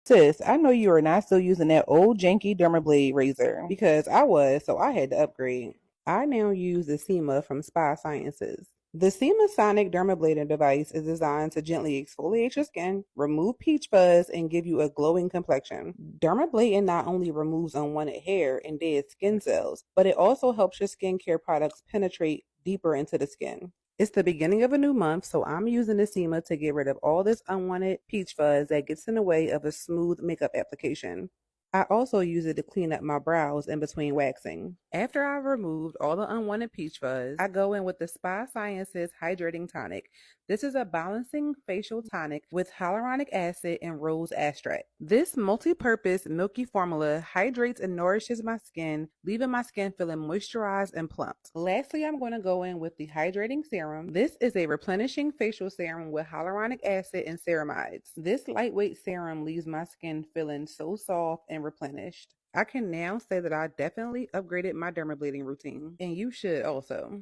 Sis, I know you are not still using that old janky dermablade razor because I was, so I had to upgrade. I now use the SIMA from Spy Sciences. The SIMA Sonic Dermaplaning device is designed to gently exfoliate your skin, remove peach fuzz, and give you a glowing complexion. Dermaplaning not only removes unwanted hair and dead skin cells, but it also helps your skincare products penetrate deeper into the skin. It's the beginning of a new month, so I'm using the SEMA to get rid of all this unwanted peach fuzz that gets in the way of a smooth makeup application. I also use it to clean up my brows in between waxing. After I've removed all the unwanted peach fuzz, I go in with the Spy Sciences Hydrating Tonic. This is a balancing facial tonic with hyaluronic acid and rose extract. This multi-purpose milky formula hydrates and nourishes my skin, leaving my skin feeling moisturized and plumped. Lastly, I'm going to go in with the hydrating serum. This is a replenishing facial serum with hyaluronic acid and ceramides. This lightweight serum leaves my skin feeling so soft and replenished. I can now say that I definitely upgraded my dermaplaning routine, and you should also.